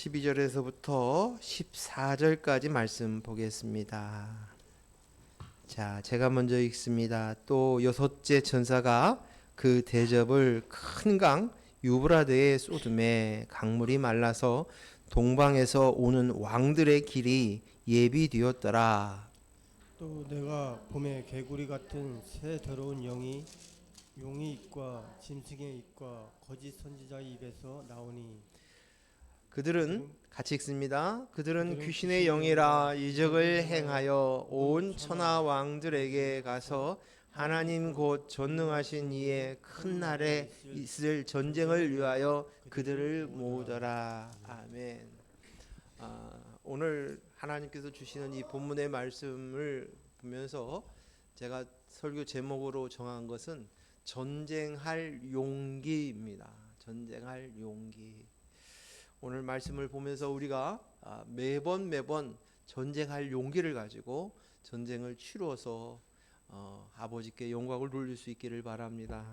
12절에서부터 14절까지 말씀 보겠습니다. 자, 제가 먼저 읽습니다. 또 여섯째 천사가 그 대접을 큰 강 유브라데에 쏟음에 강물이 말라서 동방에서 오는 왕들의 길이 예비되었더라. 또 내가 봄에 개구리 같은 새 더러운 영이 용의 입과 짐승의 입과 거짓 선지자의 입에서 나오니 그들은 같이 읽습니다. 그들은 귀신의 영이라 이적을 행하여 온 천하 왕들에게 가서 하나님 곧 전능하신 이의 큰 날에 있을 전쟁을 위하여 그들을 모으더라. 아멘. 오늘 하나님께서 주시는 이 본문의 말씀을 보면서 제가 설교 제목으로 정한 것은 전쟁할 용기입니다. 전쟁할 용기. 오늘 말씀을 보면서 우리가 매번 전쟁할 용기를 가지고 전쟁을 치루어서 아버지께 영광을 돌릴 수 있기를 바랍니다.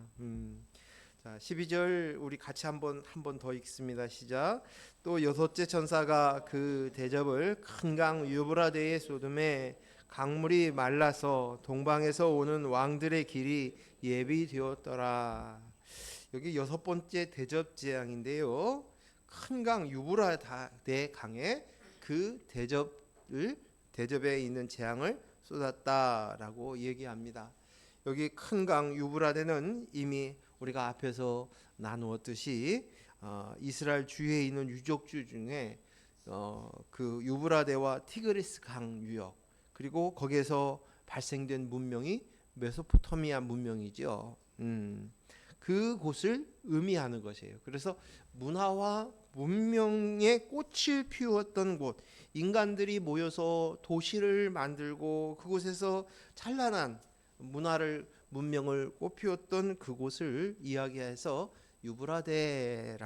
자, 12절 우리 같이 한 번 더 읽습니다. 시작. 또 여섯째 천사가 그 대접을 큰 강 유브라데에 쏟음에 강물이 말라서 동방에서 오는 왕들의 길이 예비되었더라. 여기 여섯 번째 대접 재앙인데요. 큰 강 유브라데 강에 그 대접에 있는 재앙을 쏟았다라고 얘기합니다. 여기 큰 강 유브라데는 이미 우리가 앞에서 나누었듯이 이스라엘 주위에 있는 유적지 중에 그 유브라데와 티그리스 강 유역 그리고 거기에서 발생된 문명이 메소포타미아 문명이죠. 그곳을 의미하는 것이에요. 그래서 문화와 문명의 꽃을 피웠던 곳, 인간들이 모여서 도시를 만들고 그곳에서 찬란한 문명을 꽃피웠던 그곳을 이야기해서 유브라데에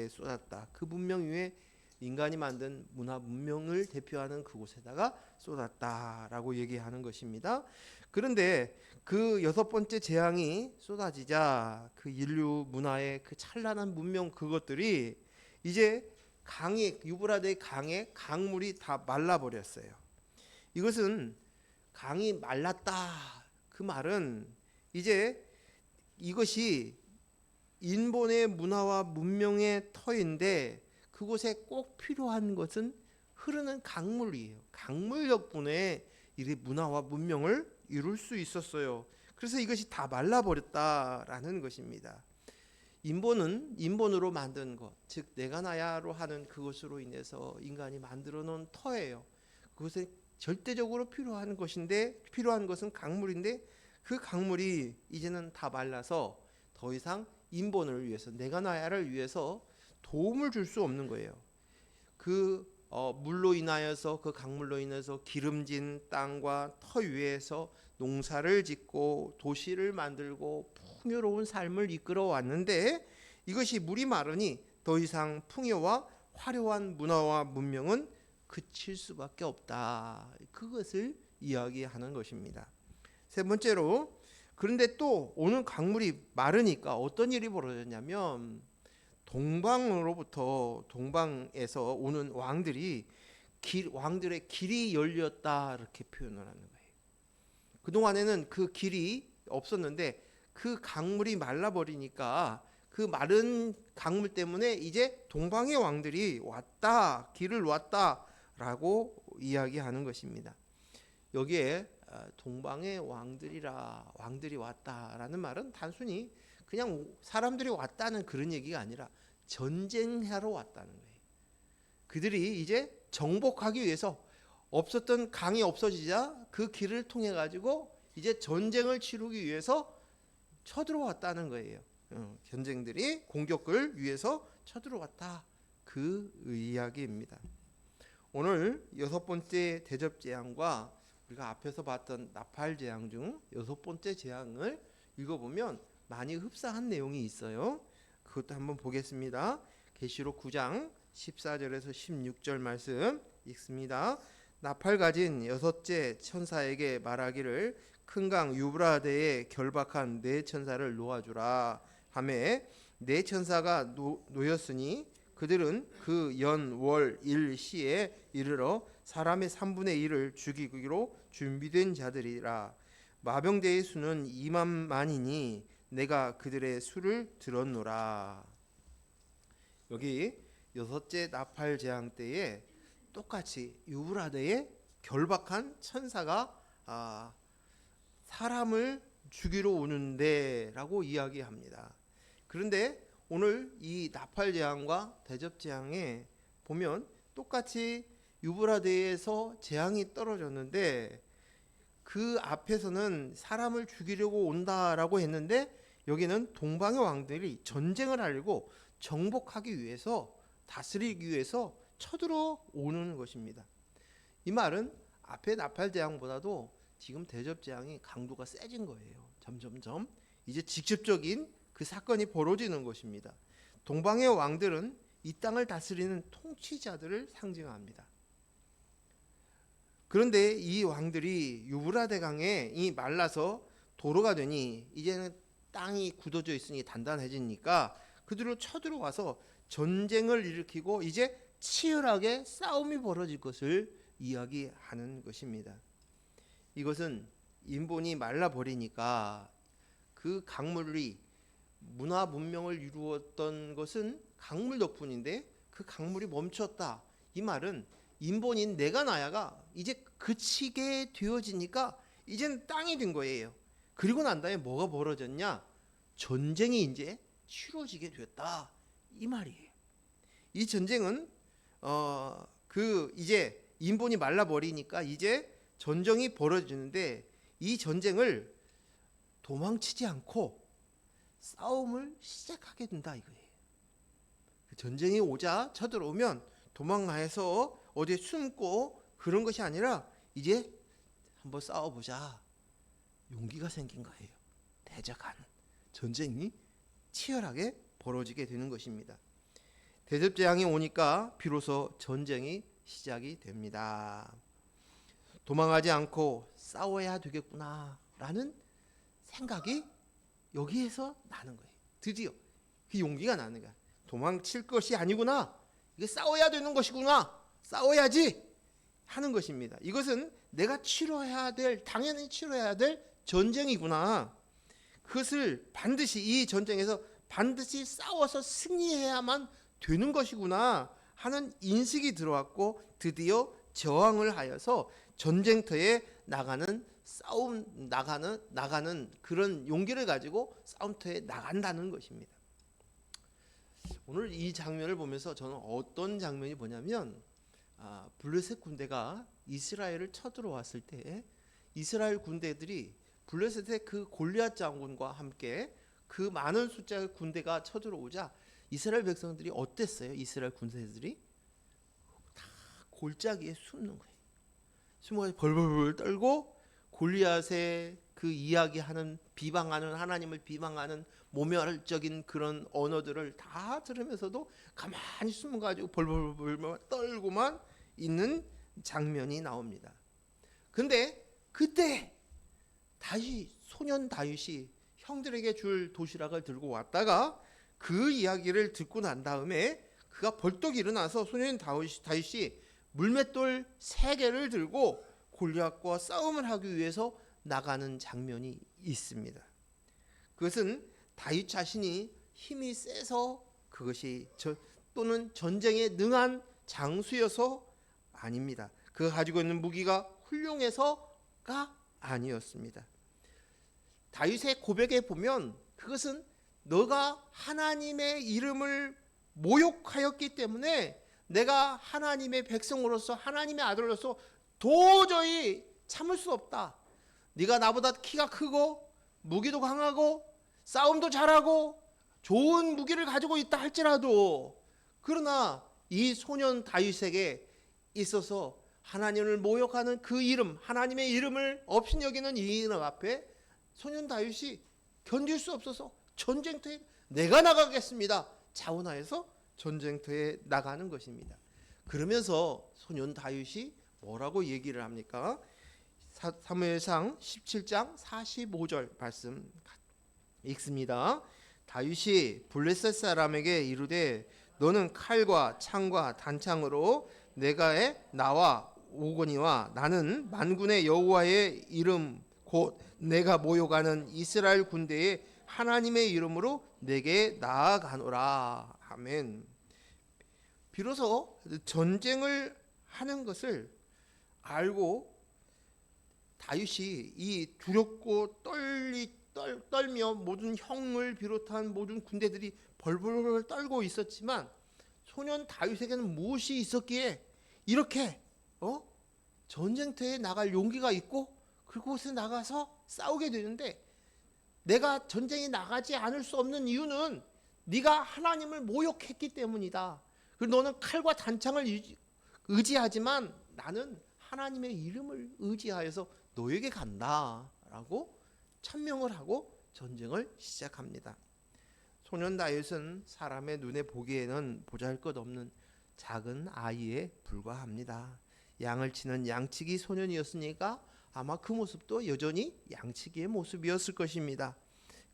쏟았다. 그 문명 위에 인간이 만든 문명을 대표하는 그곳에다가 쏟았다라고 얘기하는 것입니다. 그런데 그 여섯 번째 재앙이 쏟아지자 그 인류 문화의 그 찬란한 문명 그것들이 이제 유브라데 강의 강물이 다 말라버렸어요. 이것은 강이 말랐다. 그 말은 이제 이것이 인본의 문화와 문명의 터인데 그곳에 꼭 필요한 것은 흐르는 강물이에요. 강물 덕분에 이 문화와 문명을 이룰 수 있었어요. 그래서 이것이 다 말라버렸다라는 것입니다. 인본은 인본으로 만든 것, 즉 내가 나야로 하는 그것으로 인해서 인간이 만들어 놓은 터예요. 그것에 절대적으로 필요한 것은 강물인데 그 강물이 이제는 다 말라서 더 이상 인본을 위해서 내가 나야를 위해서 도움을 줄 수 없는 거예요. 그 물로 인하여서 그 강물로 인해서 기름진 땅과 터 위에서 농사를 짓고 도시를 만들고 풍요로운 삶을 이끌어 왔는데 이것이 물이 마르니 더 이상 풍요와 화려한 문화와 문명은 그칠 수밖에 없다. 그것을 이야기하는 것입니다. 세 번째로 그런데 또 오는 강물이 마르니까 어떤 일이 벌어졌냐면 동방에서 오는 왕들의 길이 열렸다 이렇게 표현을 하는 거예요. 그동안에는 그 길이 없었는데 그 강물이 말라버리니까 그 마른 강물 때문에 이제 동방의 왕들이 길을 왔다라고 이야기하는 것입니다. 여기에 동방의 왕들이 왔다라는 말은 단순히 그냥 사람들이 왔다는 그런 얘기가 아니라 전쟁하러 왔다는 거예요. 그들이 이제 정복하기 위해서 없었던 강이 없어지자 그 길을 통해 가지고 이제 전쟁을 치르기 위해서 쳐들어왔다는 거예요. 전쟁들이 공격을 위해서 쳐들어왔다. 그 이야기입니다. 오늘 여섯 번째 대접 재앙과 우리가 앞에서 봤던 나팔 재앙 중 여섯 번째 재앙을 읽어보면 많이 흡사한 내용이 있어요. 그것도 한번 보겠습니다. 계시록 9장 14절에서 16절 말씀 읽습니다. 나팔 가진 여섯째 천사에게 말하기를 큰 강 유브라데에 결박한 네 천사를 놓아주라 하매 네 천사가 놓였으니 그들은 그 연, 월, 일, 시에 이르러 사람의 3분의 1을 죽이기로 준비된 자들이라. 마병대의 수는 2만만이니 내가 그들의 수를 들었노라. 여기 여섯째 나팔 재앙 때에 똑같이 유브라데에 결박한 천사가 사람을 죽이러 오는데라고 이야기합니다. 그런데 오늘 이 나팔 재앙과 대접 재앙에 보면 똑같이 유브라데에서 재앙이 떨어졌는데 그 앞에서는 사람을 죽이려고 온다라고 했는데 여기는 동방의 왕들이 전쟁을 하려고 정복하기 위해서 다스리기 위해서 쳐들어 오는 것입니다. 이 말은 앞에 나팔 재앙보다도 지금 대접 재앙이 강도가 세진 거예요. 점점점 이제 직접적인 그 사건이 벌어지는 것입니다. 동방의 왕들은 이 땅을 다스리는 통치자들을 상징합니다. 그런데 이 왕들이 유브라데 강에 이 말라서 도로가 되니 이제는 땅이 굳어져 있으니 단단해지니까 그들로 쳐들어와서 전쟁을 일으키고 이제 치열하게 싸움이 벌어질 것을 이야기하는 것입니다. 이것은 인본이 말라버리니까 그 강물이 문화 문명을 이루었던 것은 강물 덕분인데 그 강물이 멈췄다. 이 말은 인본인 내가 나야가 이제 그치게 되어지니까 이제는 땅이 된 거예요. 그리고 난 다음에 뭐가 벌어졌냐? 전쟁이 이제 치러지게 됐다. 이 말이에요. 이 전쟁은 그 이제 인본이 말라버리니까 이제 전쟁이 벌어지는데 이 전쟁을 도망치지 않고 싸움을 시작하게 된다 이거예요. 전쟁이 오자 쳐들어오면 도망가서 어디에 숨고 그런 것이 아니라 이제 한번 싸워보자. 용기가 생긴 거예요. 대적하는 전쟁이 치열하게 벌어지게 되는 것입니다. 대접재앙이 오니까 비로소 전쟁이 시작이 됩니다. 도망하지 않고 싸워야 되겠구나 라는 생각이 여기에서 나는 거예요. 드디어 그 용기가 나는 거야. 도망칠 것이 아니구나. 이게 싸워야 되는 것이구나. 싸워야지 하는 것입니다. 이것은 내가 치러야 될, 당연히 치러야 될 전쟁이구나. 그것을 반드시 이 전쟁에서 반드시 싸워서 승리해야만 되는 것이구나 하는 인식이 들어왔고 드디어 저항을 하여서 전쟁터에 나가는 그런 용기를 가지고 싸움터에 나간다는 것입니다. 오늘 이 장면을 보면서 저는 어떤 장면이 보냐면 블레셋 군대가 이스라엘을 쳐들어왔을 때 이스라엘 군대들이 블레셋의 그 골리앗 장군과 함께 그 많은 숫자의 군대가 쳐들어오자 이스라엘 백성들이 어땠어요? 이스라엘 군대들이 다 골짜기에 숨는 거예요. 숨어서 벌벌벌 떨고 골리앗의 그 이야기하는 비방하는 하나님을 비방하는 모멸적인 그런 언어들을 다 들으면서도 가만히 숨어가지고 벌벌벌 떨고만 있는 장면이 나옵니다. 근데 그때 다시 소년 다윗이 형들에게 줄 도시락을 들고 왔다가 그 이야기를 듣고 난 다음에 그가 벌떡 일어나서 소년 다윗이 물맷돌 3개를 들고 골리앗과 싸움을 하기 위해서 나가는 장면이 있습니다. 그것은 다윗 자신이 힘이 세서 그것이 또는 전쟁에 능한 장수여서 아닙니다. 그가 가지고 있는 무기가 훌륭해서가 아니었습니다. 다윗의 고백에 보면 그것은 너가 하나님의 이름을 모욕하였기 때문에 내가 하나님의 백성으로서 하나님의 아들로서 도저히 참을 수 없다. 네가 나보다 키가 크고 무기도 강하고 싸움도 잘하고 좋은 무기를 가지고 있다 할지라도 그러나 이 소년 다윗에게 있어서 하나님을 모욕하는 그 이름, 하나님의 이름을 업신여기는 이 이름 앞에 소년 다윗이 견딜 수 없어서 전쟁터에 내가 나가겠습니다. 자원하여서 전쟁터에 나가는 것입니다. 그러면서 소년 다윗이 뭐라고 얘기를 합니까? 사무엘상 17장 45절 말씀 읽습니다. 다윗이 블레셋 사람에게 이르되 너는 칼과 창과 단창으로 내가의 나와 오거니와 나는 만군의 여호와의 이름 곧 내가 모여가는 이스라엘 군대의 하나님의 이름으로 내게 나아가노라. 아멘. 비로소 전쟁을 하는 것을 알고 다윗이 이 두렵고 떨며 모든 형을 비롯한 모든 군대들이 벌벌 떨고 있었지만 소년 다윗에게는 무엇이 있었기에 이렇게 전쟁터에 나갈 용기가 있고 그곳에 나가서 싸우게 되는데, 내가 전쟁에 나가지 않을 수 없는 이유는 네가 하나님을 모욕했기 때문이다. 그리고 너는 칼과 단창을 의지하지만 나는 하나님의 이름을 의지하여서 너에게 간다라고 천명을 하고 전쟁을 시작합니다. 소년 다윗은 사람의 눈에 보기에는 보잘것없는 작은 아이에 불과합니다. 양을 치는 양치기 소년이었으니까 아마 그 모습도 여전히 양치기의 모습이었을 것입니다.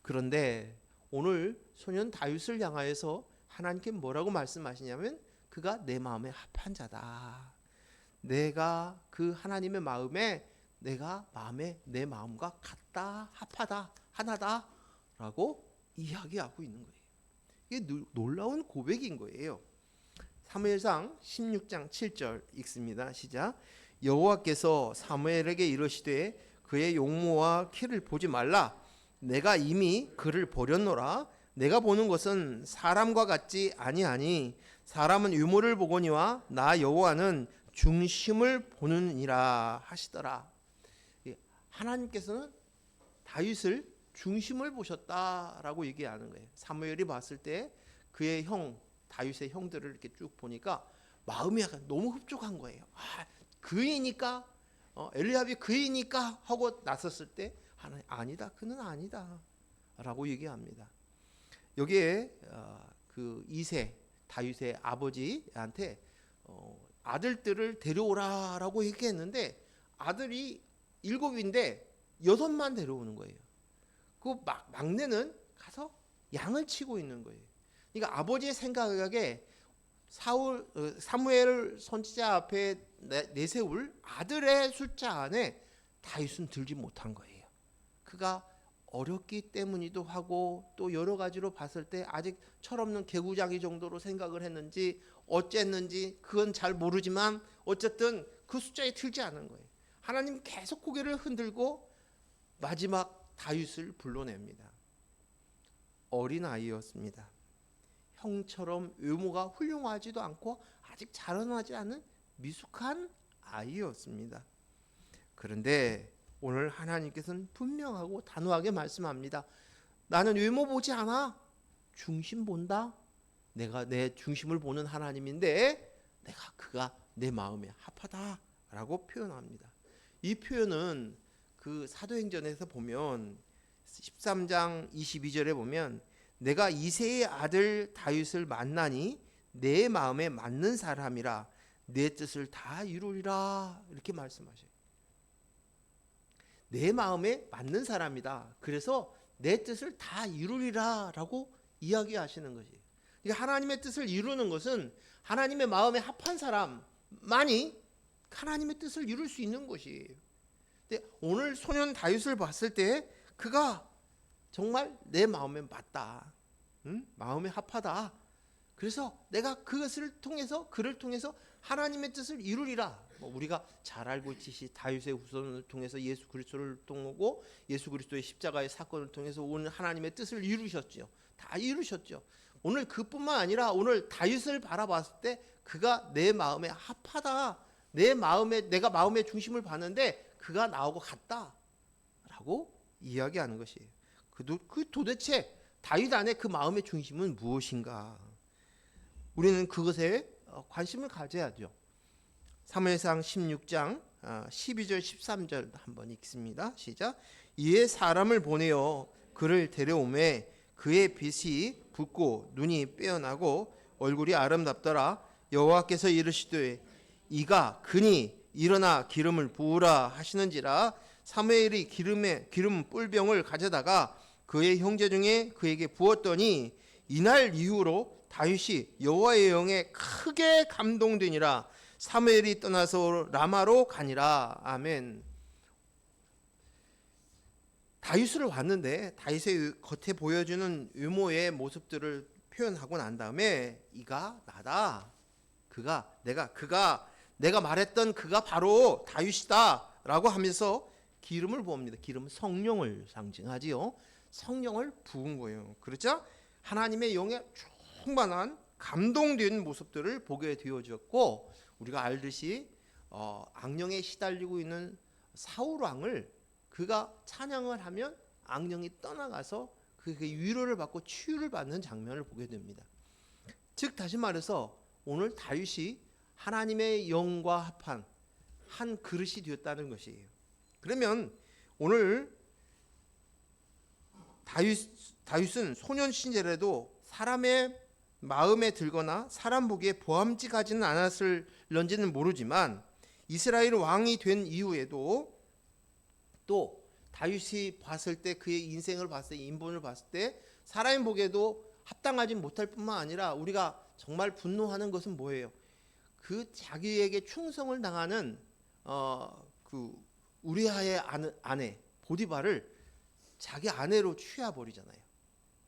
그런데 오늘 소년 다윗을 향하여서 하나님께 뭐라고 말씀하시냐면 그가 내 마음에 합한 자다. 내가 그 하나님의 마음에 내 마음과 같다, 합하다, 하나다 라고 이야기하고 있는 거예요. 이게 놀라운 고백인 거예요. 사무엘상 16장 7절 읽습니다. 시작. 여호와께서 사무엘에게 이르시되 그의 용모와 키를 보지 말라. 내가 이미 그를 버렸노라. 내가 보는 것은 사람과 같지 아니하니 사람은 유모를 보거니와 나 여호와는 중심을 보느니라 하시더라. 하나님께서는 다윗을 중심을 보셨다라고 얘기하는 거예요. 사무엘이 봤을 때 그의 다윗의 형들을 이렇게 쭉 보니까 마음이 약간 너무 흡족한 거예요. 그이니까 엘리압이 그이니까 하고 나섰을 때 하나님 아니다, 그는 아니다 라고 얘기합니다. 여기에 그 이세 다윗의 아버지한테 아들들을 데려오라라고 얘기했는데 아들이 7인데 6만 데려오는 거예요. 그 막내는 가서 양을 치고 있는 거예요. 그러니까 아버지의 생각에 사무엘 선지자 앞에 내세울 아들의 숫자 안에 다윗은 들지 못한 거예요. 그가 어렸기 때문이기도 하고 또 여러 가지로 봤을 때 아직 철없는 개구장이 정도로 생각을 했는지 어쨌는지 그건 잘 모르지만 어쨌든 그 숫자에 들지 않은 거예요. 하나님 계속 고개를 흔들고 마지막 다윗을 불러냅니다. 어린아이였습니다. 형처럼 외모가 훌륭하지도 않고 아직 자라나지 않은 미숙한 아이였습니다. 그런데 오늘 하나님께서는 분명하고 단호하게 말씀합니다. 나는 외모 보지 않아. 중심 본다. 내가 내 중심을 보는 하나님인데 그가 내 마음에 합하다라고 표현합니다. 이 표현은 그 사도행전에서 보면 13장 22절에 보면 내가 이새의 아들 다윗을 만나니 내 마음에 맞는 사람이라 내 뜻을 다 이루리라 이렇게 말씀하셔요. 내 마음에 맞는 사람이다. 그래서 내 뜻을 다 이루리라 라고 이야기하시는 것이에요. 그러니까 하나님의 뜻을 이루는 것은 하나님의 마음에 합한 사람만이 하나님의 뜻을 이룰 수 있는 것이에요. 근데 오늘 소년 다윗을 봤을 때 그가 정말 내 마음에 맞다. 마음에 합하다. 그래서 내가 그를 통해서 하나님의 뜻을 이루리라. 우리가 잘 알고 있듯이 다윗의 후손을 통해서 예수 그리스도를 통하고 예수 그리스도의 십자가의 사건을 통해서 오늘 하나님의 뜻을 이루셨죠. 다 이루셨죠. 오늘 그뿐만 아니라 오늘 다윗을 바라봤을 때 그가 내 마음에 합하다. 내가 마음의 중심을 봤는데 그가 나하고 같다라고 이야기하는 것이에요. 그 도대체 다윗 안에 그 마음의 중심은 무엇인가? 우리는 그것에 관심을 가져야죠. 사무엘상 16장 12절 13절 한번 읽습니다. 시작. 이에 사람을 보내어 그를 데려오매 그의 빛이 붉고 눈이 빼어나고 얼굴이 아름답더라. 여호와께서 이르시되 이가 그니 일어나 기름을 부으라 하시는지라. 사무엘이 기름 뿔병을 가져다가 그의 형제 중에 그에게 부었더니 이날 이후로 다윗이 여호와의 영에 크게 감동되니라. 사무엘이 떠나서 라마로 가니라. 아멘. 다윗을 왔는데 다윗의 겉에 보여주는 외모의 모습들을 표현하고 난 다음에 이가 나다. 내가 말했던 그가 바로 다윗이다라고 하면서 기름을 부읍니다. 기름은 성령을 상징하지요. 성령을 부은 거예요. 그렇죠? 하나님의 영에 충만한 감동된 모습들을 보게 되어졌고, 우리가 알듯이 악령에 시달리고 있는 사울 왕을 그가 찬양을 하면 악령이 떠나가서 그게 위로를 받고 치유를 받는 장면을 보게 됩니다. 즉 다시 말해서 오늘 다윗이 하나님의 영과 합한 한 그릇이 되었다는 것이에요. 그러면 오늘 다윗은 소년 시절에도 사람의 마음에 들거나 사람 보기에 보암직하지는 않았을런지는 모르지만 이스라엘 왕이 된 이후에도 또 다윗이 봤을 때 그의 인생을 봤을 때 인본을 봤을 때 사람이 보기에도 합당하지 못할 뿐만 아니라 우리가 정말 분노하는 것은 뭐예요? 그 자기에게 충성을 당하는 그 우리아의 아내 보디발을 자기 아내로 취해 버리잖아요.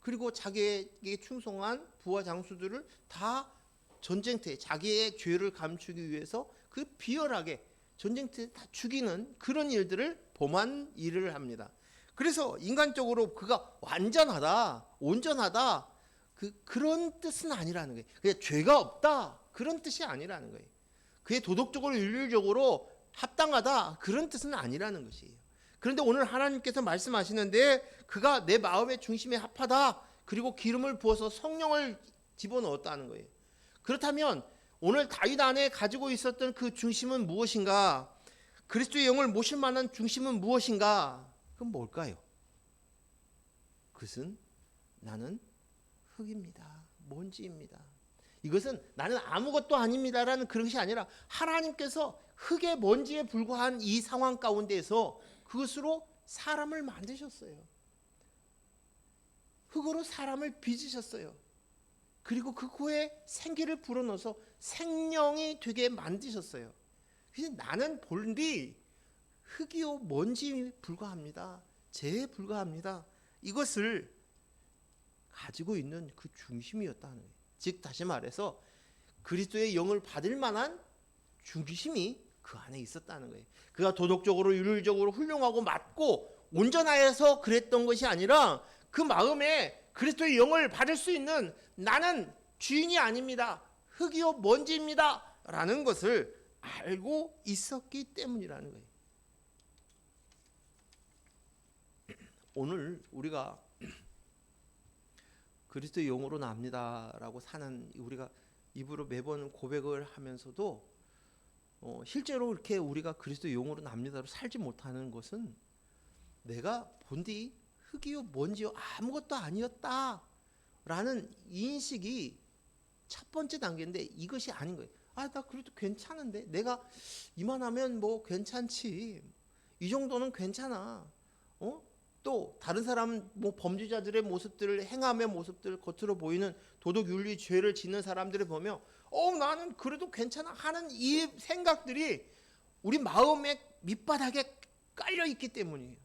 그리고 자기에게 충성한 부하 장수들을 다 전쟁터에 자기의 죄를 감추기 위해서 그 비열하게 전쟁터에 다 죽이는 그런 일들을 범한 일을 합니다. 그래서 인간적으로 그가 완전하다, 온전하다 그런 뜻은 아니라는 거예요. 그냥 죄가 없다 그런 뜻이 아니라는 거예요. 그의 도덕적으로 윤리적으로 합당하다 그런 뜻은 아니라는 것이에요. 그런데 오늘 하나님께서 말씀하시는데 그가 내 마음의 중심에 합하다, 그리고 기름을 부어서 성령을 집어넣었다는 거예요. 그렇다면 오늘 다윗 안에 가지고 있었던 그 중심은 무엇인가? 그리스도의 영을 모실 만한 중심은 무엇인가? 그건 뭘까요? 그것은 나는 흙입니다. 먼지입니다. 이것은 나는 아무것도 아닙니다라는 그런 것이 아니라 하나님께서 흙의 먼지에 불과한 이 상황 가운데에서 그것으로 사람을 만드셨어요. 흙으로 사람을 빚으셨어요. 그리고 그 코에 생기를 불어넣어서 생명이 되게 만드셨어요. 그래서 나는 본디 흙이요 먼지에 불과합니다. 재에 불과합니다. 이것을 가지고 있는 그 중심이었다는 거예요. 즉 다시 말해서 그리스도의 영을 받을 만한 중심이 그 안에 있었다는 거예요. 그가 도덕적으로 윤리적으로 훌륭하고 맞고 온전하여서 그랬던 것이 아니라 그 마음에 그리스도의 영을 받을 수 있는 나는 주인이 아닙니다. 흙이요 먼지입니다. 라는 것을 알고 있었기 때문이라는 거예요. 오늘 우리가 그리스도의 영으로 납니다라고 사는 우리가 입으로 매번 고백을 하면서도 실제로 이렇게 우리가 그리스도의 영으로 납니다로 살지 못하는 것은 내가 본디 흙이요 먼지요 아무것도 아니었다라는 인식이 첫 번째 단계인데 이것이 아닌 거예요. 나 그래도 괜찮은데 내가 이만하면 뭐 괜찮지, 이 정도는 괜찮아. 또 다른 사람 뭐 범죄자들의 모습들을 행함의 모습들 겉으로 보이는 도덕 윤리 죄를 짓는 사람들을 보면 나는 그래도 괜찮아 하는 이 생각들이 우리 마음의 밑바닥에 깔려 있기 때문이에요.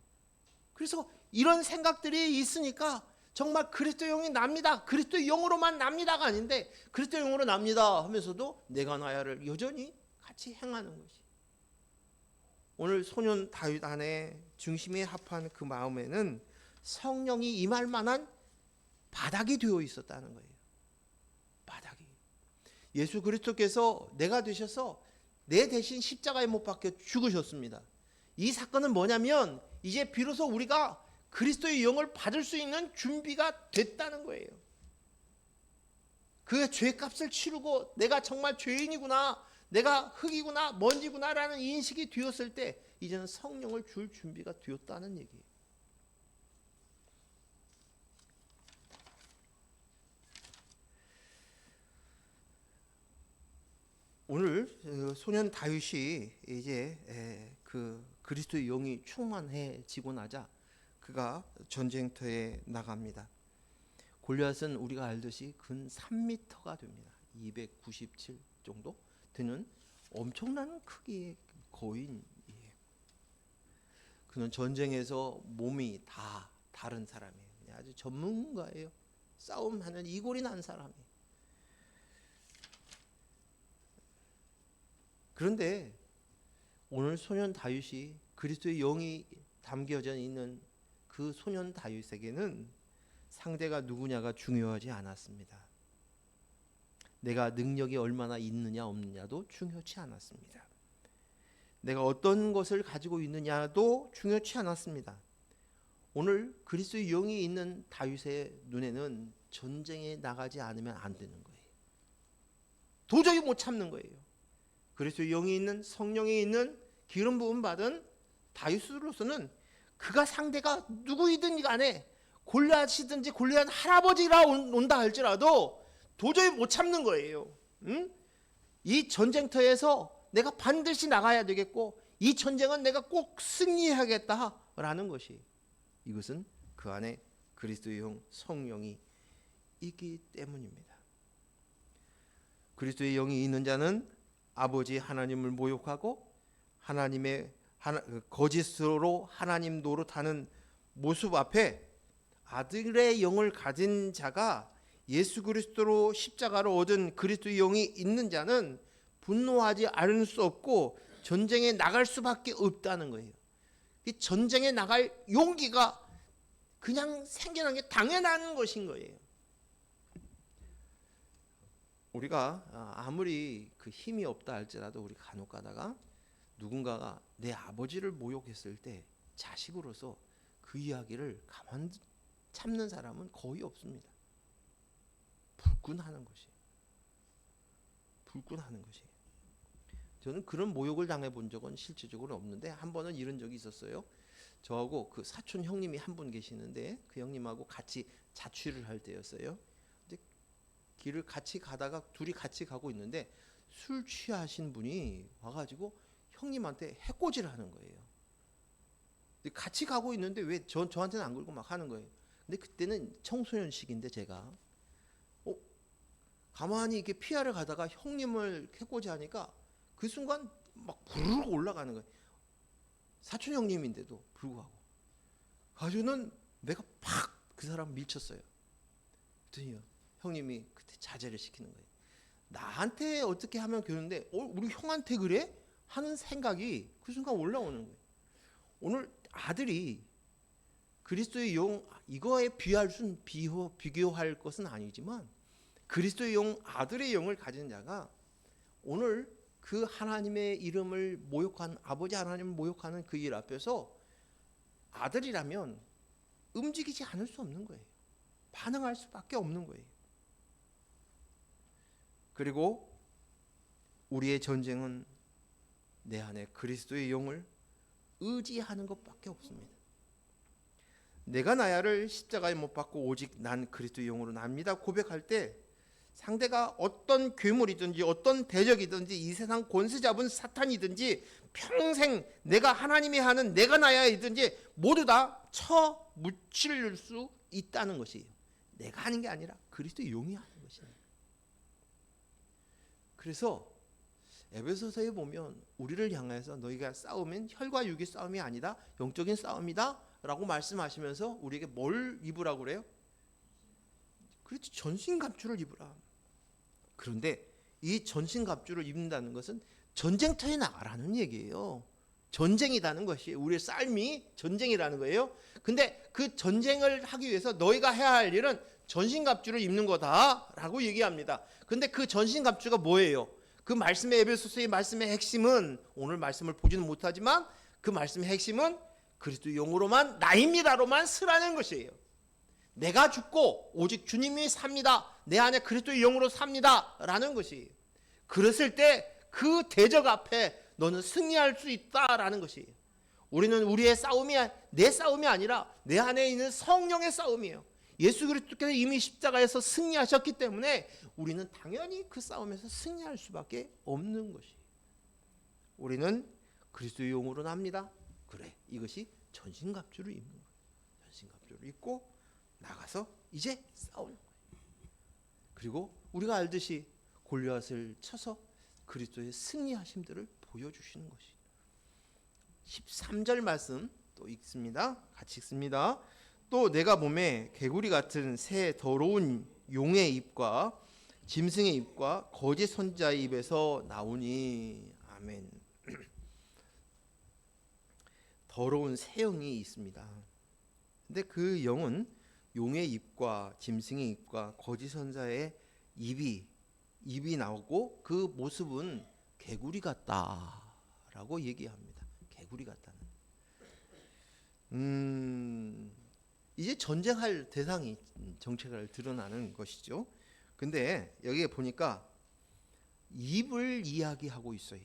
그래서 이런 생각들이 있으니까 정말 그리스도 영이 납니다, 그리스도 영으로만 납니다가 아닌데 그리스도 영으로 납니다 하면서도 내가 나야를 여전히 같이 행하는 것이, 오늘 소년 다윗 안에 중심에 합한 그 마음에는 성령이 임할 만한 바닥이 되어 있었다는 거예요. 바닥이. 예수 그리스도께서 내가 되셔서 내 대신 십자가에 못 박혀 죽으셨습니다. 이 사건은 뭐냐면 이제 비로소 우리가 그리스도의 영을 받을 수 있는 준비가 됐다는 거예요. 그 죄값을 치르고 내가 정말 죄인이구나, 내가 흙이구나 먼지구나라는 인식이 되었을 때 이제는 성령을 줄 준비가 되었다는 얘기예요. 오늘 소년 다윗이 이제 그 그리스도의 영이 충만해지고 나자 그가 전쟁터에 나갑니다. 골리앗은 우리가 알듯이 근 3m가 됩니다. 297 정도 되는 엄청난 크기의 거인이에요. 그는 전쟁에서 몸이 다 다른 사람이에요. 아주 전문가예요. 싸움하는 이골이 난 사람이에요. 그런데 오늘 소년 다윗이 그리스도의 영이 담겨져 있는 그 소년 다윗에게는 상대가 누구냐가 중요하지 않았습니다. 내가 능력이 얼마나 있느냐 없느냐도 중요치 않았습니다. 내가 어떤 것을 가지고 있느냐도 중요치 않았습니다. 오늘 그리스도의 영이 있는 다윗의 눈에는 전쟁에 나가지 않으면 안 되는 거예요. 도저히 못 참는 거예요. 그리스도의 영이 있는, 성령이 있는 기름 부음 받은 다윗으로서는 그가 상대가 누구이든 간에 골리앗이든지 골리앗 할아버지라 온다 할지라도 도저히 못 참는 거예요. 응? 이 전쟁터에서 내가 반드시 나가야 되겠고 이 전쟁은 내가 꼭 승리하겠다라는 것이, 이것은 그 안에 그리스도의 영 성령이 있기 때문입니다. 그리스도의 영이 있는 자는 아버지 하나님을 모욕하고 하나님의 거짓으로 하나님 노릇하는 모습 앞에 아들의 영을 가진 자가, 예수 그리스도로 십자가로 얻은 그리스도의 영이 있는 자는 분노하지 않을 수 없고 전쟁에 나갈 수밖에 없다는 거예요. 이 전쟁에 나갈 용기가 그냥 생겨난 게 당연한 것인 거예요. 우리가 아무리 그 힘이 없다 할지라도 우리 간혹 가다가 누군가가 내 아버지를 모욕했을 때 자식으로서 그 이야기를 가만 참는 사람은 거의 없습니다. 불끈하는 것이. 불끈하는 것이. 저는 그런 모욕을 당해본 적은 실질적으로 없는데 한 번은 이런 적이 있었어요. 저하고 그 사촌 형님이 한 분 계시는데 그 형님하고 같이 자취를 할 때였어요. 근데 길을 같이 가다가 둘이 같이 가고 있는데 술 취하신 분이 와가지고 형님한테 해코지를 하는 거예요. 근데 같이 가고 있는데 왜 저한테는 안 그러고 막 하는 거예요. 근데 그때는 청소년 시기인데 제가 가만히 이렇게 피하러 가다가 형님을 해코지 하니까 그 순간 막 부르르 올라가는 거예요. 사촌 형님인데도 불구하고 가지고는 내가 팍 그 사람 밀쳤어요. 그랬더니 형님이 그때 자제를 시키는 거예요. 나한테 어떻게 하면 되는데 우리 형한테 그래? 하는 생각이 그 순간 올라오는 거예요. 오늘 아들이 그리스도의 영, 이거에 비교할 것은 아니지만 그리스도의 영, 아들의 영을 가진 자가 오늘 그 하나님의 이름을 모욕한, 아버지 하나님을 모욕하는 그 일 앞에서 아들이라면 움직이지 않을 수 없는 거예요. 반응할 수밖에 없는 거예요. 그리고 우리의 전쟁은 내 안에 그리스도의 영을 의지하는 것밖에 없습니다. 내가 나야를 십자가에 못 박고 오직 난 그리스도의 영으로 납니다 고백할 때 상대가 어떤 괴물이든지 어떤 대적이든지 이 세상 권세 잡은 사탄이든지 평생 내가 하나님이 하는 내가 나야이든지 모두 다 쳐무칠 수 있다는 것이에요. 내가 하는 게 아니라 그리스도의 영이 하는 것이에요. 그래서 에베소서에 보면 우리를 향해서 너희가 싸우면 혈과 육의 싸움이 아니다 영적인 싸움이다 라고 말씀하시면서 우리에게 뭘 입으라고 그래요? 그렇지, 전신갑주를 입으라. 그런데 이 전신갑주를 입는다는 것은 전쟁터에 나가라는 얘기예요. 전쟁이라는 것이 우리의 삶이 전쟁이라는 거예요. 근데 그 전쟁을 하기 위해서 너희가 해야 할 일은 전신갑주를 입는 거다라고 얘기합니다. 근데 그 전신갑주가 뭐예요? 그 말씀의 에베소서의 말씀의 핵심은 오늘 말씀을 보지는 못하지만 그 말씀의 핵심은 그리스도 영으로만 나입니다로만 쓰라는 것이에요. 내가 죽고 오직 주님이 삽니다. 내 안에 그리스도의 영으로 삽니다 라는 것이에요. 그랬을 때 그 대적 앞에 너는 승리할 수 있다라는 것이에요. 우리는 우리의 싸움이 내 싸움이 아니라 내 안에 있는 성령의 싸움이에요. 예수 그리스도께서 이미 십자가에서 승리하셨기 때문에 우리는 당연히 그 싸움에서 승리할 수밖에 없는 것이에요. 우리는 그리스도의 영으로 납니다. 그래, 이것이 전신갑주를 입는 거예요. 전신갑주를 입고 나가서 이제 싸우는 거예요. 그리고 우리가 알듯이 골리앗을 쳐서 그리스도의 승리하심들을 보여주시는 것이. 13절 말씀 또 읽습니다. 같이 읽습니다. 또 내가 몸에 개구리 같은 새 더러운 용의 입과 짐승의 입과 거짓 선지자의 입에서 나오니. 아멘. 더러운 새 영이 있습니다. 근데 그 영은 용의 입과 짐승의 입과 거짓 선지자의 입이 나오고 그 모습은 개구리 같다라고 얘기합니다. 개구리 같다는. 이제 전쟁할 대상이 정체가 드러나는 것이죠. 근데 여기에 보니까 입을 이야기하고 있어요.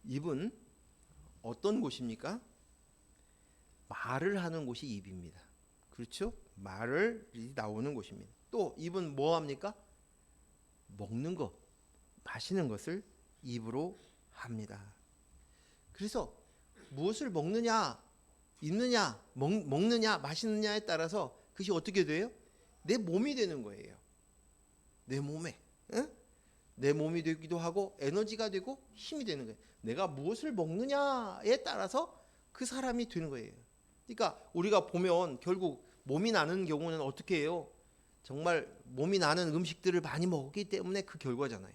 입은 어떤 곳입니까? 말을 하는 곳이 입입니다. 그렇죠? 말이 나오는 곳입니다. 또 입은 뭐 합니까? 먹는 것, 마시는 것을 입으로 합니다. 그래서 무엇을 먹느냐, 입느냐, 먹느냐, 마시느냐에 따라서 그것이 어떻게 돼요? 내 몸이 되는 거예요. 내 몸에. 응? 내 몸이 되기도 하고 에너지가 되고 힘이 되는 거예요. 내가 무엇을 먹느냐에 따라서 그 사람이 되는 거예요. 그러니까 우리가 보면 결국 몸이 나는 경우는 어떻게 해요? 정말 몸이 나는 음식들을 많이 먹기 때문에 그 결과잖아요.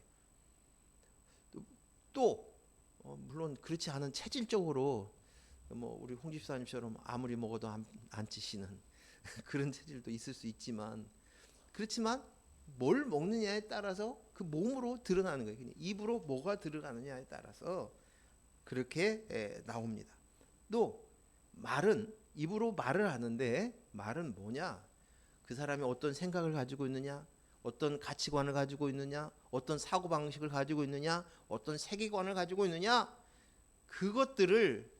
또 물론 그렇지 않은 체질적으로 뭐 우리 홍 집사님처럼 아무리 먹어도 안 찌시는 그런 체질도 있을 수 있지만, 그렇지만 뭘 먹느냐에 따라서 그 몸으로 드러나는 거예요. 그냥 입으로 뭐가 들어가느냐에 따라서 그렇게 나옵니다. 또 말은 입으로 말을 하는데 말은 뭐냐? 그 사람이 어떤 생각을 가지고 있느냐, 어떤 가치관을 가지고 있느냐, 어떤 사고방식을 가지고 있느냐, 어떤 세계관을 가지고 있느냐, 그것들을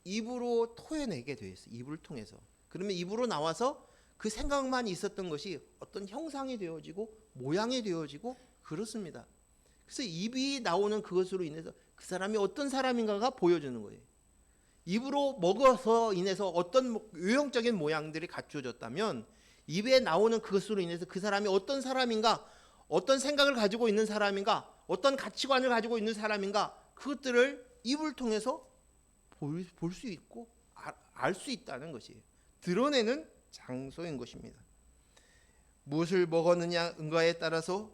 입으로 토해내게 되어 있어요. 입을 통해서. 그러면 입으로 나와서 그 생각만 있었던 것이 어떤 형상이 되어지고 모양이 되어지고 그렇습니다. 그래서 입이 나오는 그것으로 인해서 그 사람이 어떤 사람인가가 보여주는 거예요. 입으로 먹어서 인해서 어떤 외형적인 모양들이 갖추어졌다면 입에 나오는 그것으로 인해서 그 사람이 어떤 사람인가, 어떤 생각을 가지고 있는 사람인가, 어떤 가치관을 가지고 있는 사람인가, 그것들을 입을 통해서 볼 수 있고 알 수 있다는 것이에요. 드러내는 장소인 것입니다. 무엇을 먹었느냐인가에 따라서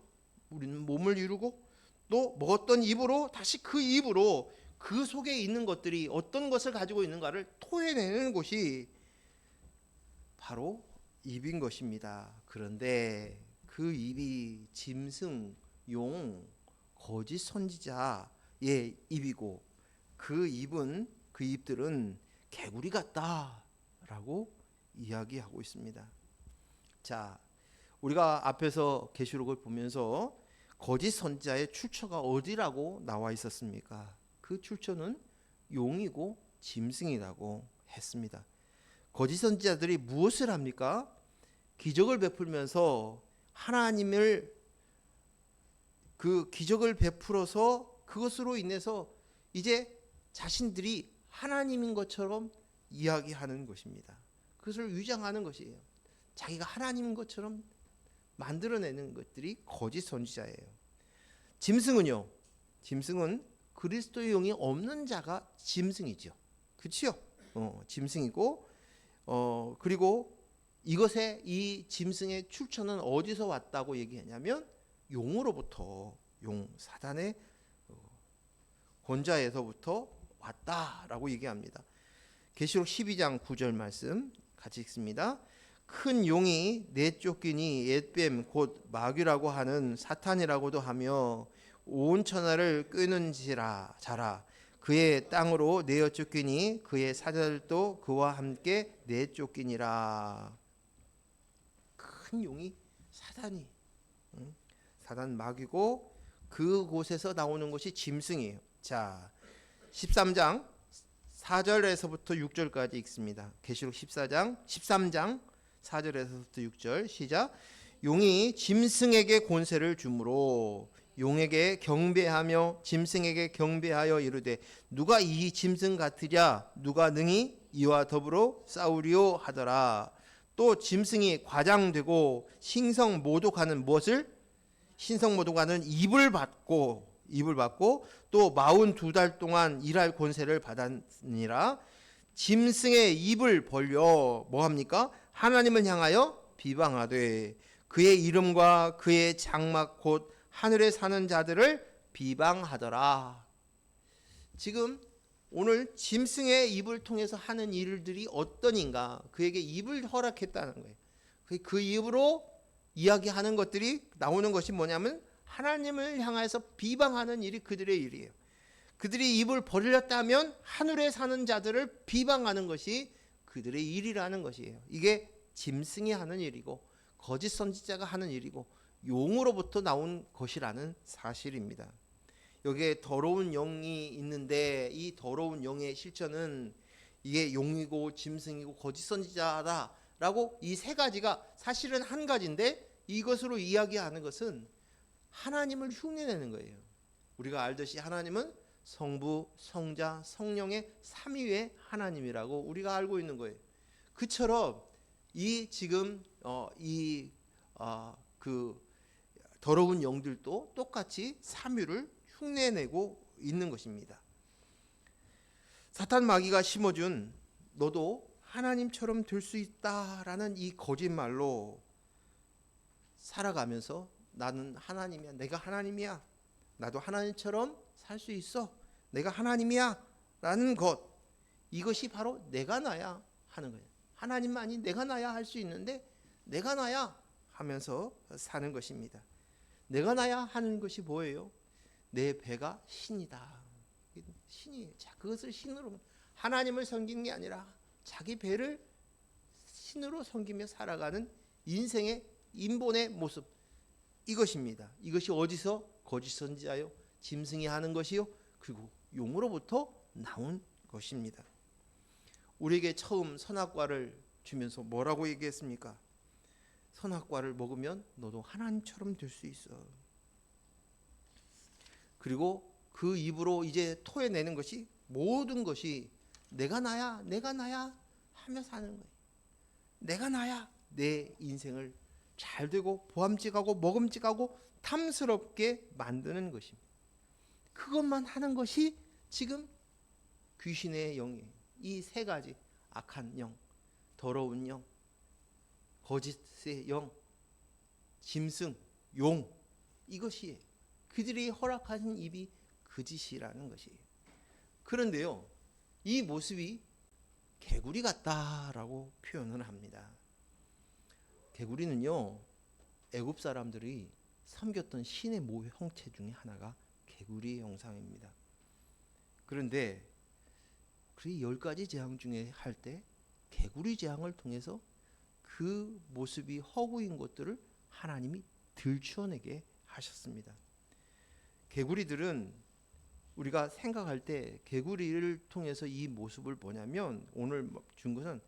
우리는 몸을 이루고, 또 먹었던 입으로 다시 그 입으로 그 속에 있는 것들이 어떤 것을 가지고 있는가를 토해내는 곳이 바로 입인 것입니다. 그런데 그 입이 짐승, 용, 거짓 선지자의 입이고 그 입들은 개구리 같다라고 이야기하고 있습니다. 자, 우리가 앞에서 계시록을 보면서 거짓 선지자의 출처가 어디라고 나와 있었습니까? 그 출처는 용이고 짐승이라고 했습니다. 거짓 선지자들이 무엇을 합니까? 기적을 베풀면서 하나님을 그 기적을 베풀어서 그것으로 인해서 이제 자신들이 하나님인 것처럼 이야기하는 것입니다. 그것을 위장하는 것이에요. 자기가 하나님인 것처럼 만들어내는 것들이 거짓 선지자예요. 짐승은요? 짐승은 그리스도의 영이 없는 자가 짐승이죠. 그렇죠? 짐승이고, 그리고 이것의 이 짐승의 출처는 어디서 왔다고 얘기하냐면 용으로부터, 사단의 권자에서부터 왔다라고 얘기합니다. 계시록 12장 9절 말씀 같이 읽습니다. 큰 용이 내쫓기니 옛뱀 곧 마귀라고 하는 사탄이라고도 하며 온 천하를 끄는지라 자라. 그의 땅으로 내어 쫓기니 그의 사자들도 그와 함께 내쫓기니라. 큰 용이 사단이, 사단 마귀고 그곳에서 나오는 것이 짐승이에요. 자, 13장 4절에서부터 6절까지 읽습니다. 계시록 13장 4절에서부터 6절 시작. 용이 짐승에게 권세를 주므로 용에게 경배하며 짐승에게 경배하여 이르되 누가 이 짐승 같으랴, 누가 능히 이와 더불어 싸우리오 하더라. 또 짐승이 과장되고 신성모독하는 무엇을? 신성모독하는 입을 받고 또 42달 동안 일할 권세를 받았느니라. 짐승의 입을 벌려 뭐합니까? 하나님을 향하여 비방하되 그의 이름과 그의 장막 곧 하늘에 사는 자들을 비방하더라. 지금 오늘 짐승의 입을 통해서 하는 일들이 어떠닌가? 그에게 입을 허락했다는 거예요. 그 입으로 이야기하는 것들이 나오는 것이 뭐냐면 하나님을 향해서 비방하는 일이 그들의 일이에요. 그들이 입을 벌렸다면 하늘에 사는 자들을 비방하는 것이 그들의 일이라는 것이에요. 이게 짐승이 하는 일이고 거짓 선지자가 하는 일이고 용으로부터 나온 것이라는 사실입니다. 여기에 더러운 영이 있는데 이 더러운 영의 실체는 이게 용이고 짐승이고 거짓 선지자다라고 이 세 가지가 사실은 한 가지인데 이것으로 이야기하는 것은 하나님을 흉내내는 거예요. 우리가 알듯이 하나님은 성부, 성자, 성령의 삼위의 하나님이라고 우리가 알고 있는 거예요. 그처럼 이 지금 그 더러운 영들도 똑같이 삼위를 흉내내고 있는 것입니다. 사탄 마귀가 심어준 너도 하나님처럼 될 수 있다라는 이 거짓말로 살아가면서 나는 하나님이야, 내가 하나님이야, 나도 하나님처럼 살 수 있어, 내가 하나님이야 라는 것, 이것이 바로 내가 나야 하는 거예요. 하나님만이 내가 나야 할 수 있는데 내가 나야 하면서 사는 것입니다. 내가 나야 하는 것이 뭐예요? 내 배가 신이다. 신이에요. 자, 그것을 신으로, 하나님을 섬기는 게 아니라 자기 배를 신으로 섬기며 살아가는 인생의 인본의 모습, 이것입니다. 이것이 어디서? 거짓 선지자요, 짐승이 하는 것이요, 그리고 용으로부터 나온 것입니다. 우리에게 처음 선악과를 주면서 뭐라고 얘기했습니까? 선악과를 먹으면 너도 하나님처럼 될 수 있어. 그리고 그 입으로 이제 토해내는 것이 모든 것이 내가 나야, 내가 나야 하며 사는 거예요. 내가 나야 내 인생을 잘 되고 보암직하고 먹음직하고 탐스럽게 만드는 것입니다. 그것만 하는 것이 지금 귀신의 영이에요. 이 세 가지, 악한 영, 더러운 영, 거짓의 영, 짐승, 용, 이것이 그들이 허락하신 입이 거짓이라는 것이에요. 그런데요, 이 모습이 개구리 같다라고 표현을 합니다. 개구리는요, 애굽 사람들이 섬겼던 신의 모 형체 중에 하나가 개구리 형상입니다. 그런데 그 10가지 재앙 중에 할 때 개구리 재앙을 통해서 그 모습이 허구인 것들을 하나님이 들추어내게 하셨습니다. 개구리들은 우리가 생각할 때 개구리를 통해서 이 모습을 보냐면 오늘 준 것은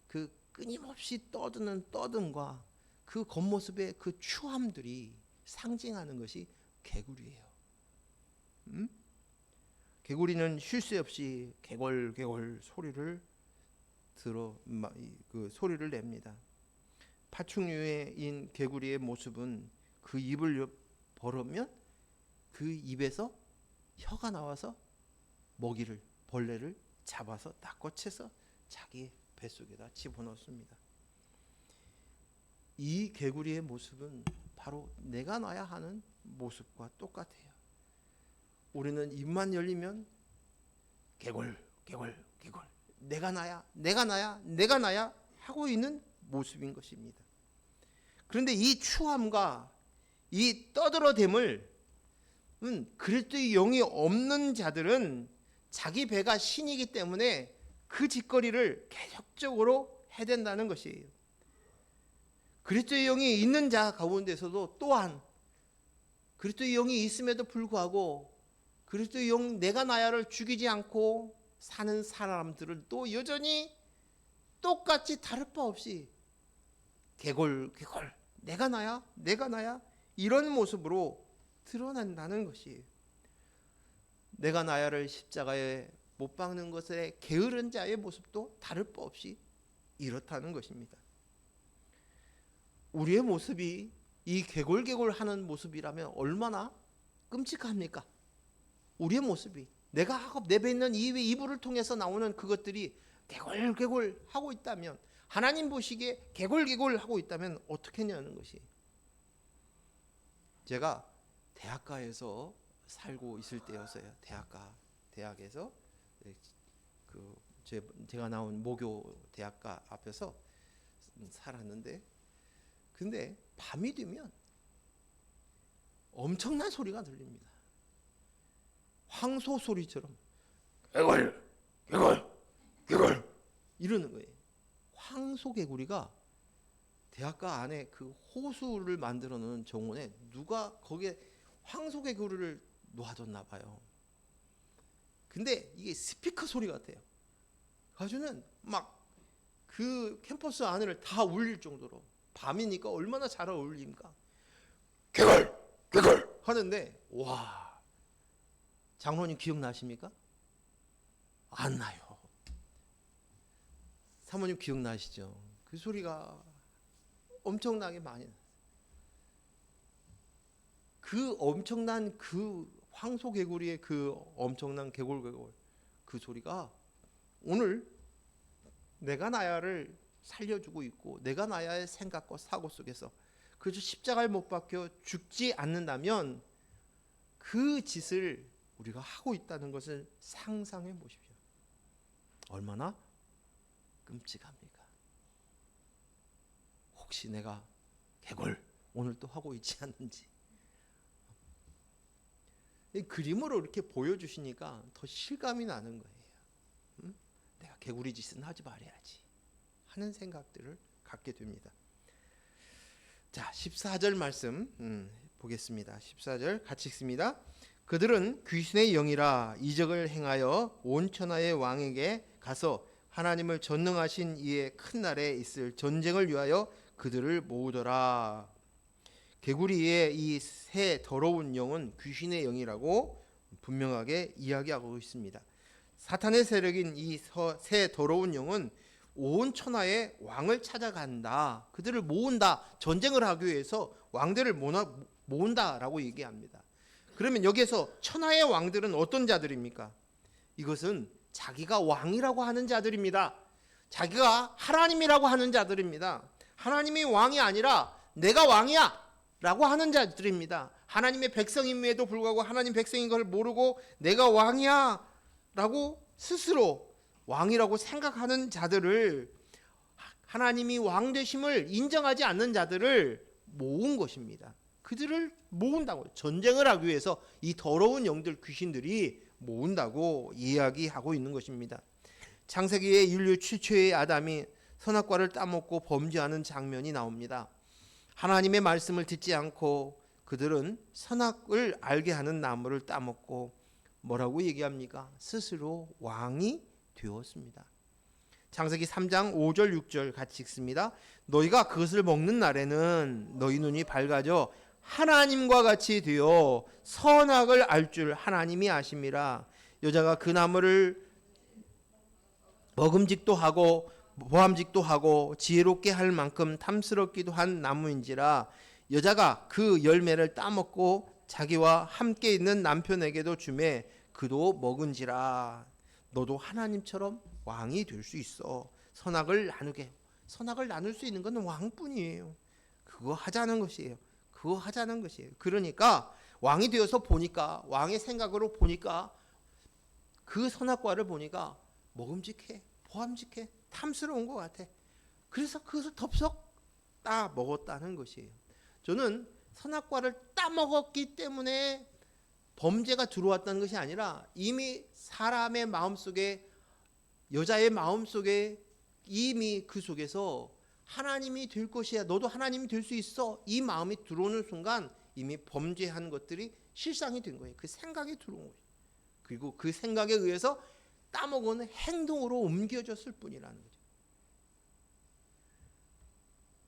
그 끊임없이 떠드는 떠듬과 그 겉모습의 그 추함들이 상징하는 것이 개구리예요. 개구리는 쉴 새 없이 개골개골 소리를 그 소리를 냅니다. 파충류인 개구리의 모습은 그 입을 벌으면 그 입에서 혀가 나와서 먹이를, 벌레를 잡아서 낚아채서 자기 뱃속에다 집어넣습니다. 이 개구리의 모습은 바로 내가 나야 하는 모습과 똑같아요. 우리는 입만 열리면 개골 개골 개골, 내가 나야, 내가 나야, 내가 나야 하고 있는 모습인 것입니다. 그런데 이 추함과 이 떠들어댐을 그리스도의 영이 없는 자들은 자기 배가 신이기 때문에 그 짓거리를 계속적으로 해댄다는 것이에요. 그리스도의 영이 있는 자 가운데서도 또한 그리스도의 영이 있음에도 불구하고 그리스도의 영 내가 나야를 죽이지 않고 사는 사람들은 또 여전히 똑같이 다를 바 없이 개골개골, 내가 나야, 내가 나야, 이런 모습으로 드러난다는 것이에요. 내가 나야를 십자가에 못 박는 것에 게으른 자의 모습도 다를 바 없이 이렇다는 것입니다. 우리의 모습이 이 개골개골하는 모습이라면 얼마나 끔찍합니까? 우리의 모습이 내가 하고 내뱉는 이불을 통해서 나오는 그것들이 개골개골 하고 있다면, 하나님 보시기에 개골개골 하고 있다면 어떻게 하냐는 것이. 제가 대학가에서 살고 있을 때였어요. 대학에서 제가 나온 모교 대학가 앞에서 살았는데, 근데 밤이 되면 엄청난 소리가 들립니다. 황소 소리처럼 개골 개골 개골 이러는 거예요. 황소 개구리가 대학가 안에 그 호수를 만들어 놓은 정원에 누가 거기에 황소 개구리를 놔뒀나 봐요. 근데 이게 스피커 소리 같아요. 가주는 막 그 캠퍼스 안을 다 울릴 정도로, 밤이니까 얼마나 잘 어울립니까? 개걸 개걸 하는데, 와, 장로님 기억나십니까? 안 나요. 사모님 기억나시죠? 그 소리가 엄청나게 많이 나요. 그 엄청난 그 황소개구리의 그 엄청난 개골개골 그 소리가 오늘 내가 나야를 살려주고 있고, 내가 나야의 생각과 사고 속에서 그저 십자가에 못 박혀 죽지 않는다면 그 짓을 우리가 하고 있다는 것을 상상해 보십시오. 얼마나 끔찍합니까? 혹시 내가 개골 오늘 또 하고 있지 않는지. 이 그림으로 이렇게 보여주시니까 더 실감이 나는 거예요. 내가 개구리 짓은 하지 말아야지 하는 생각들을 갖게 됩니다. 자, 14절 말씀 보겠습니다. 14절 같이 읽습니다. 그들은 귀신의 영이라 이적을 행하여 온 천하의 왕에게 가서 하나님을 전능하신 이의 큰 날에 있을 전쟁을 위하여 그들을 모으더라. 개구리의 이 새 더러운 영은 귀신의 영이라고 분명하게 이야기하고 있습니다. 사탄의 세력인 이 새 더러운 영은 온 천하의 왕을 찾아간다. 그들을 모은다. 전쟁을 하기 위해서 왕들을 모은다라고 얘기합니다. 그러면 여기에서 천하의 왕들은 어떤 자들입니까? 이것은 자기가 왕이라고 하는 자들입니다. 자기가 하나님이라고 하는 자들입니다. 하나님이 왕이 아니라 내가 왕이야 라고 하는 자들입니다. 하나님의 백성임에도 불구하고 하나님 백성인 걸 모르고 내가 왕이야 라고 스스로 왕이라고 생각하는 자들을, 하나님이 왕 되심을 인정하지 않는 자들을 모은 것입니다. 그들을 모은다고, 전쟁을 하기 위해서 이 더러운 영들, 귀신들이 모은다고 이야기하고 있는 것입니다. 창세기의 인류 최초의 아담이 선악과를 따먹고 범죄하는 장면이 나옵니다. 하나님의 말씀을 듣지 않고 그들은 선악을 알게 하는 나무를 따먹고 뭐라고 얘기합니까? 스스로 왕이 되었습니다. 창세기 3장 5절 6절 같이 읽습니다. 너희가 그것을 먹는 날에는 너희 눈이 밝아져 하나님과 같이 되어 선악을 알 줄 하나님이 아심이라. 여자가 그 나무를 먹음직도 하고 보암직도 하고 지혜롭게 할 만큼 탐스럽기도 한 나무인지라. 여자가 그 열매를 따먹고 자기와 함께 있는 남편에게도 주매 그도 먹은지라. 너도 하나님처럼 왕이 될 수 있어. 선악을 나눌 수 있는 건 왕뿐이에요. 그거 하자는 것이에요. 그러니까 왕이 되어서 보니까, 왕의 생각으로 보니까 그 선악과를 보니까 먹음직해, 보암직해, 탐스러운 것 같아. 그래서 그것을 덥석 따 먹었다는 것이에요. 저는 선악과를 따 먹었기 때문에 범죄가 들어왔다는 것이 아니라 이미 사람의 마음속에, 여자의 마음속에 이미 그 속에서 하나님이 될 것이야, 너도 하나님이 될 수 있어, 이 마음이 들어오는 순간 이미 범죄한 것들이 실상이 된 거예요. 그 생각이 들어온 거예요. 그리고 그 생각에 의해서 따먹은 행동으로 옮겨졌을 뿐이라는 거죠.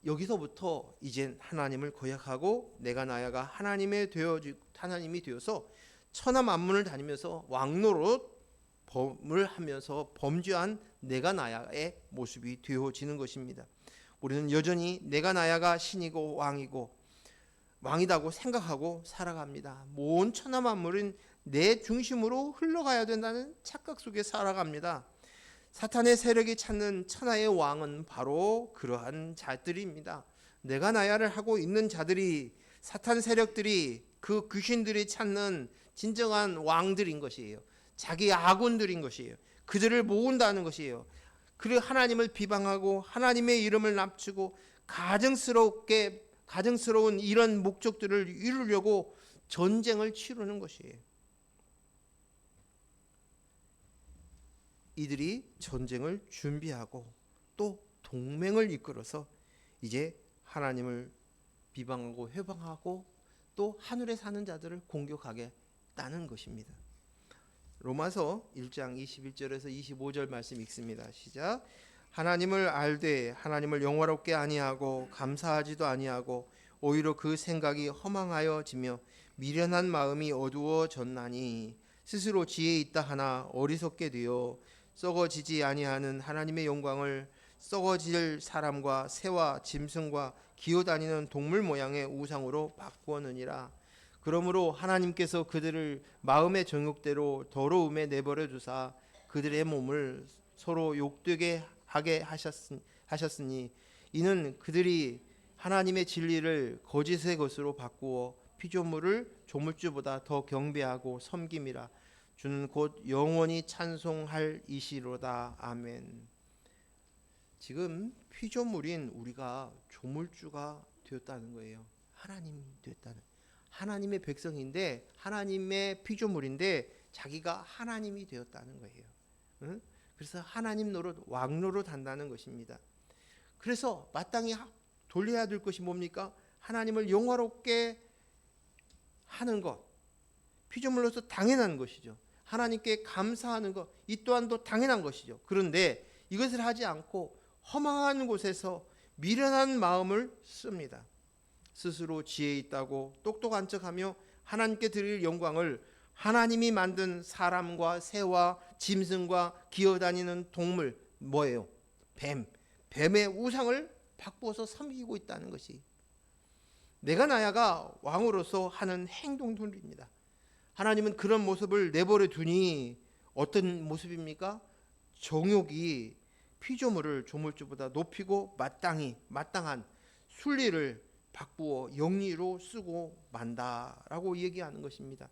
여기서부터 이젠 하나님을 고약하고 내가 나야가 하나님이 되어서 천하 만문을 다니면서 왕노릇 범을 하면서 범죄한 내가 나야의 모습이 되어지는 것입니다. 우리는 여전히 내가 나야가 신이고 왕이다고 생각하고 살아갑니다. 모든 천하 만물은 내 중심으로 흘러가야 된다는 착각 속에 살아갑니다. 사탄의 세력이 찾는 천하의 왕은 바로 그러한 자들입니다. 내가 나야를 하고 있는 자들이, 사탄 세력들이, 그 귀신들이 찾는 진정한 왕들인 것이에요. 자기 아군들인 것이에요. 그들을 모은다는 것이에요. 그리고 하나님을 비방하고 하나님의 이름을 낮추고 가증스러운 이런 목적들을 이루려고 전쟁을 치르는 것이에요. 이들이 전쟁을 준비하고 또 동맹을 이끌어서 이제 하나님을 비방하고 회방하고 또 하늘에 사는 자들을 공격하겠다는 것입니다. 로마서 1장 21절에서 25절 말씀 읽습니다. 시작. 하나님을 알되 하나님을 영화롭게 아니하고 감사하지도 아니하고 오히려 그 생각이 허망하여지며 미련한 마음이 어두워졌나니 스스로 지혜 있다 하나 어리석게 되어 썩어지지 아니하는 하나님의 영광을 썩어질 사람과 새와 짐승과 기어다니는 동물 모양의 우상으로 바꾸었느니라. 그러므로 하나님께서 그들을 마음의 정욕대로 더러움에 내버려 두사 그들의 몸을 서로 욕되게 하게 하셨으니 이는 그들이 하나님의 진리를 거짓의 것으로 바꾸어 피조물을 조물주보다 더 경배하고 섬김이라. 주는 곧 영원히 찬송할 이시로다. 아멘. 지금 피조물인 우리가 조물주가 되었다는 거예요. 하나님이 되었다는, 하나님의 백성인데 하나님의 피조물인데 자기가 하나님이 되었다는 거예요. 응? 그래서 하나님 노릇, 왕 노릇 한다는 것입니다. 그래서 마땅히 돌려야 될 것이 뭡니까? 하나님을 영화롭게 하는 것, 피조물로서 당연한 것이죠. 하나님께 감사하는 것, 이 또한도 당연한 것이죠. 그런데 이것을 하지 않고 허망한 곳에서 미련한 마음을 씁니다. 스스로 지혜 있다고 똑똑한 척하며 하나님께 드릴 영광을 하나님이 만든 사람과 새와 짐승과 기어다니는 동물, 뭐예요? 뱀의 우상을 바꾸어서 섬기고 있다는 것이 내가 나야가 왕으로서 하는 행동들입니다. 하나님은 그런 모습을 내버려 두니 어떤 모습입니까? 정욕이 피조물을 조물주보다 높이고 마땅한 순리를 바꾸어 영리로 쓰고 만다라고 얘기하는 것입니다.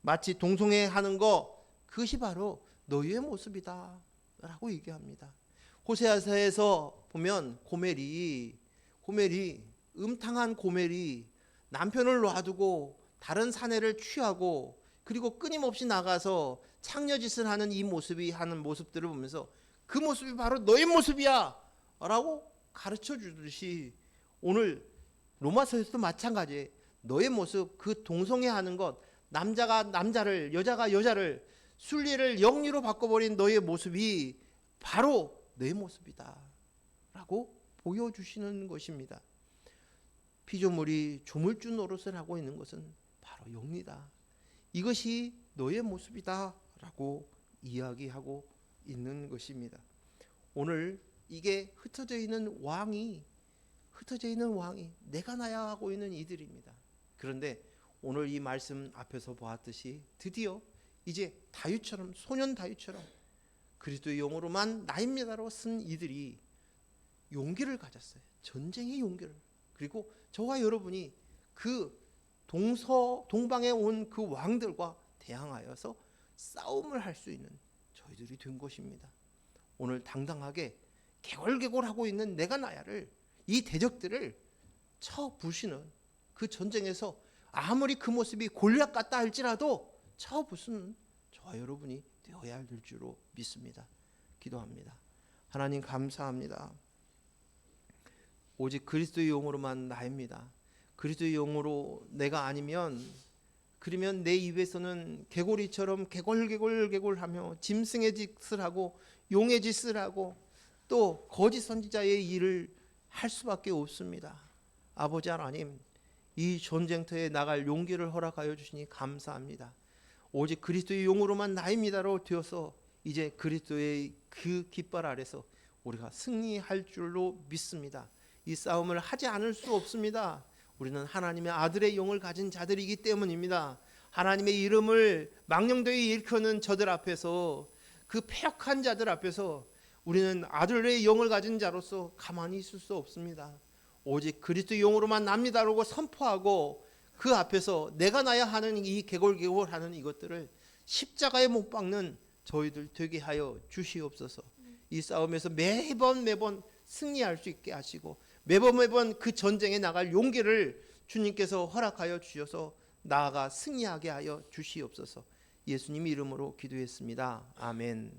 마치 동성애하는 거, 그것이 바로 너희의 모습이다 라고 얘기합니다. 호세아서에서 보면 고멜이 음탕한 고멜이 남편을 놔두고 다른 사내를 취하고 그리고 끊임없이 나가서 창녀짓을 하는 이 모습이 하는 모습들을 보면서 그 모습이 바로 너의 모습이야 라고 가르쳐 주듯이 오늘 로마서에서도 마찬가지예요. 너의 모습, 그 동성애하는 것, 남자가 남자를, 여자가 여자를, 순리를 영리로 바꿔버린 너의 모습이 바로 너의 모습이다 라고 보여주시는 것입니다. 피조물이 조물주 노릇을 하고 있는 것은 바로 영리다. 이것이 너의 모습이다 라고 이야기하고 있는 것입니다. 오늘 이게 흩어져 있는 왕이 내가 나야 하고 있는 이들입니다. 그런데 오늘 이 말씀 앞에서 보았듯이 드디어 이제 다윗처럼, 소년 다윗처럼 그리스도의 영으로만 나입니다로 쓴 이들이 용기를 가졌어요. 전쟁의 용기를. 그리고 저와 여러분이 그 동방에 온 그 왕들과 대항하여서 싸움을 할 수 있는 저희들이 된 것입니다. 오늘 당당하게 개골개골하고 있는 내가 나야를, 이 대적들을 쳐 부시는 그 전쟁에서 아무리 그 모습이 골리앗 같다 할지라도 쳐 부수는 저와 여러분이 되어야 될 줄로 믿습니다. 기도합니다. 하나님 감사합니다. 오직 그리스도의 영으로만 나입니다. 그리스도의 영으로 내가 아니면, 그러면 내 입에서는 개구리처럼 개골개골하며 짐승의 짓을 하고 용의 짓을 하고 또 거짓 선지자의 일을 할 수밖에 없습니다. 아버지 하나님, 이 전쟁터에 나갈 용기를 허락하여 주시니 감사합니다. 오직 그리스도의 용으로만 나입니다로 되어서 이제 그리스도의 그 깃발 아래서 우리가 승리할 줄로 믿습니다. 이 싸움을 하지 않을 수 없습니다. 우리는 하나님의 아들의 영을 가진 자들이기 때문입니다. 하나님의 이름을 망령되이 일컫는 저들 앞에서, 그 패역한 자들 앞에서 우리는 아들의 영을 가진 자로서 가만히 있을 수 없습니다. 오직 그리스도 영으로만 납니다라고 선포하고 그 앞에서 내가 나야 하는 이 개골개골하는 이것들을 십자가에 못 박는 저희들 되게 하여 주시옵소서. 이 싸움에서 매번 승리할 수 있게 하시고 매번 그 전쟁에 나갈 용기를 주님께서 허락하여 주셔서 나아가 승리하게 하여 주시옵소서. 예수님 이름으로 기도했습니다. 아멘.